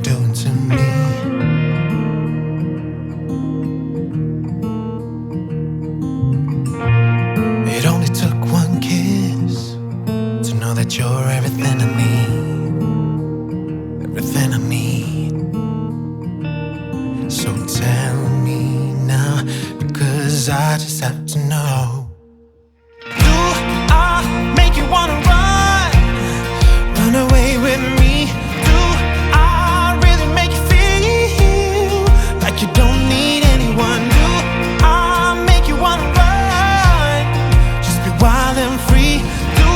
you're doing to me. It only took one kiss to know that you're everything I need, everything I need. So tell me now, because I just have to know. Do I make you wanna run away with me? Do I really make you feel like you don't need anyone? Do I make you wanna run, just be wild and free? Do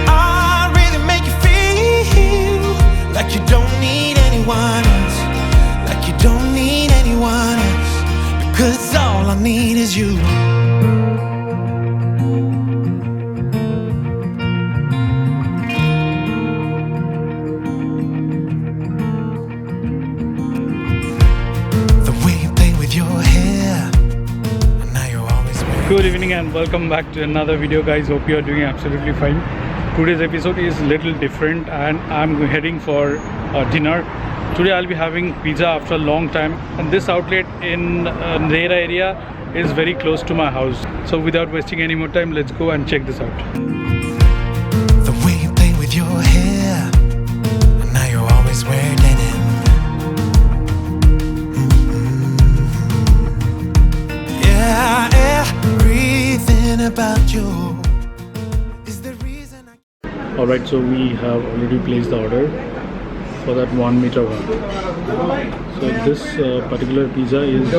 I really make you feel like you don't need anyone else, like you don't need anyone else? Because all I need is you. Good evening and welcome back to another video, guys. Hope you are doing absolutely fine. Today's episode is a little different and I'm heading for dinner. Today I'll be having pizza after a long time, and this outlet in Naif area is very close to my house. So without wasting any more time, let's go and check this out. The way you play with your hair, and now you always wear denim. Yeah, everything about you is the reason Alright, so we have already placed the order for that 1 meter one. So this particular pizza is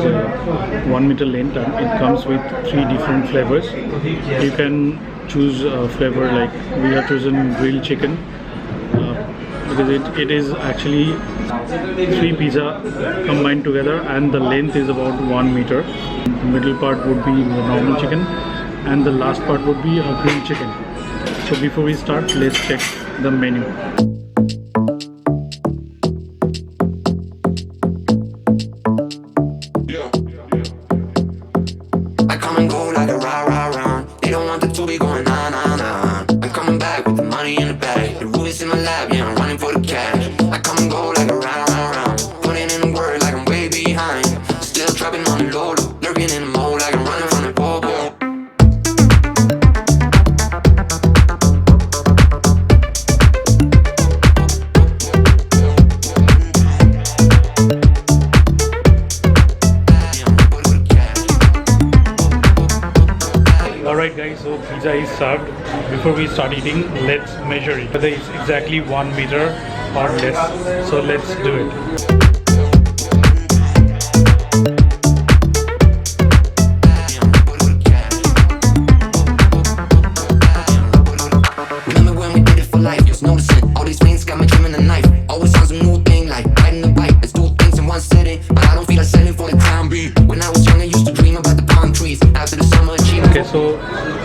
1 meter length and it comes with 3 different flavors. You can choose a flavor, like we have chosen grilled chicken because it is actually 3 pizza combined together and the length is about 1 meter. The middle part would be the normal chicken and the last part would be a grilled chicken. So before we start, let's check the menu. I come and go like a rah. They don't want the to be going nah. I'm coming back with the money in the bag. The rubies in my lap, yeah, I'm running for the cash. I come and go like a rah. Putting in the work like I'm way behind. Still trapping on the low, lurking in the mode like I'm running from the pole. Alright guys, so pizza is served. Before we start eating, let's measure it, whether it's exactly 1 meter or less. So let's do it. Remember when we did it for life? Just noticing all these things got me trimming a knife. Always sounds a new thing, like riding the bike. Let's do things in one sitting, but I don't feel like selling for the time being. When I was young, I used to dream about the palm trees. After the summer achievement. Okay, so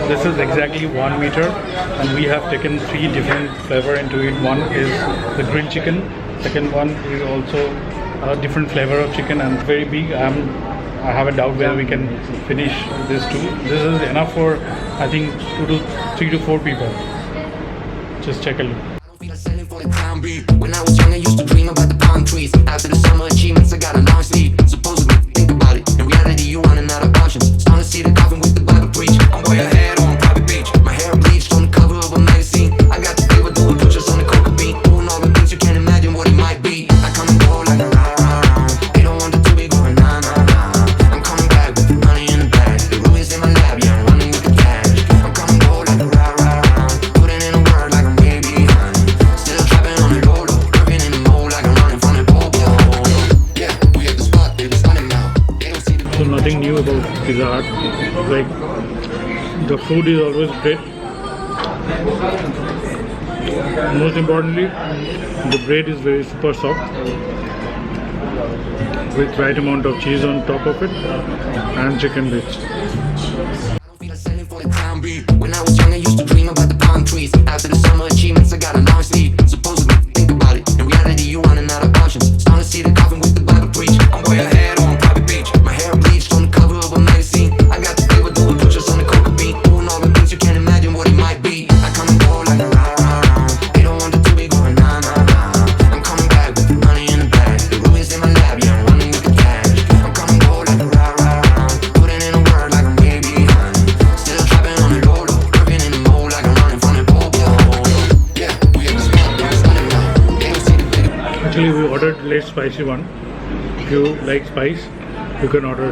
this is exactly 1 meter and we have taken 3 different flavor into it. One is the grilled chicken, second one is also a different flavor of chicken and very big. I have a doubt whether we can finish this too. This is enough for I think 3 to 4 people. Just check a look. I don't feel like selling for the time being. When I was young, I used to dream about the palm trees. After the summer achievements, I got a long sleeve. Supposedly, think about it. In reality, you running out of options. Starting to see the coffin with the Bible preach. I'm way ahead on private beach. My hair bleached on the cover of a magazine. I got the flavor doing push-ups on the coca bean. Doing all the things you can't imagine what he might be. I come and go like a rah. They don't want the to be going nah. I'm coming back with the money in the bag. The rubies in my lap, yeah, I'm running with the cash. I'm coming go like a rah. Putting in the work like I'm way behind. Still trapping on the low, working in the mode like I'm running from the pole. Yeah, we at the spot, baby, starting now. They don't see the. So nothing new about Pizza Hut. Like the food is always great. Most importantly, the bread is very super soft with right amount of cheese on top of it and chicken bits. When I was young, I used to dream about the palm trees. After the summer achievements, I got a long sleeve. Supposedly, think about it. In reality, you running out of options. Starting to see the coffin with the Bible preach. I'm way ahead on private beach. My hair bleached on the cover of a magazine. I got the flavor doing push-ups on the coca bean. Doing all the things you can't imagine what he might be. I come and go like a rah. They don't want the to be going nah. I'm coming back with the money in the bag. The less spicy one. If you like spice, you can order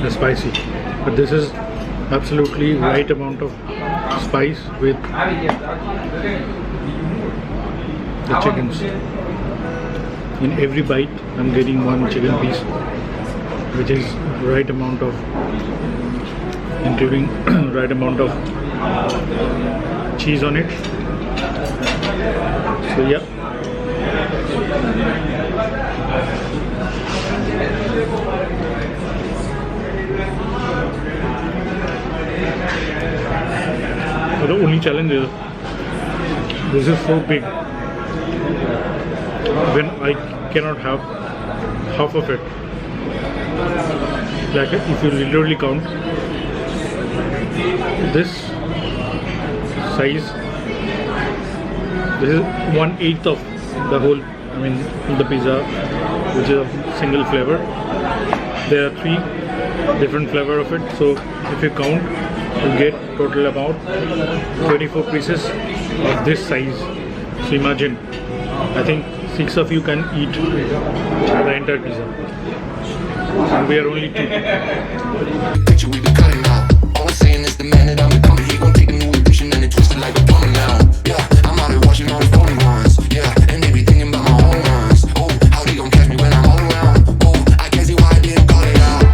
the spicy. But this is absolutely right amount of spice with the chickens. In every bite, I'm getting one chicken piece, which is right amount of, including right amount of cheese on it. So yeah. But the only challenge is this is so big when I cannot have half of it. Like if you literally count this size, this is 1/8 of the whole, I mean the pizza, which is a single flavor. There are 3 different flavor of it, so if you count, you get total about 24 pieces of this size. So imagine, I think 6 of you can eat the entire pizza, and we are only 2. Picture we be cutting out. All I'm saying is the man that I'm becoming. He gon' take a new edition and it twisted like a plumber now. Yeah, I'm out here watching all the phony ones. Yeah, and they be thinking about my own runs. Oh, how they gon' catch me when I'm all around? Oh, I can't see why I didn't call it out.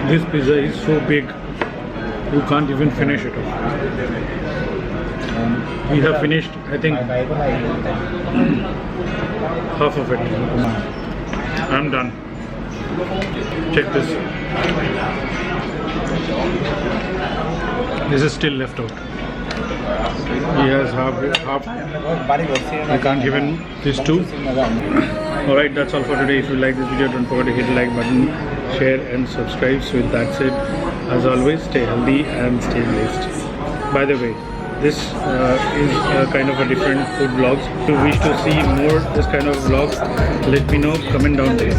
This pizza is so big, you can't even finish it off. We have finished, I think, half of it. I'm done. Check this. This is still left out. He has half. We can't even this too. Alright, that's all for today. If you like this video, don't forget to hit the like button, share and subscribe. So with that said, as always, stay healthy and stay blessed. By the way, this is a kind of a different food vlogs. If you wish to see more this kind of vlogs, let me know, comment down there,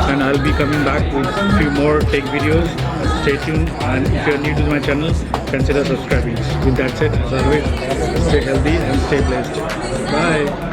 and I'll be coming back with a few more tech videos. Stay tuned, and if you're new to my channel, consider subscribing. With that said, as always, stay healthy and stay blessed. Bye.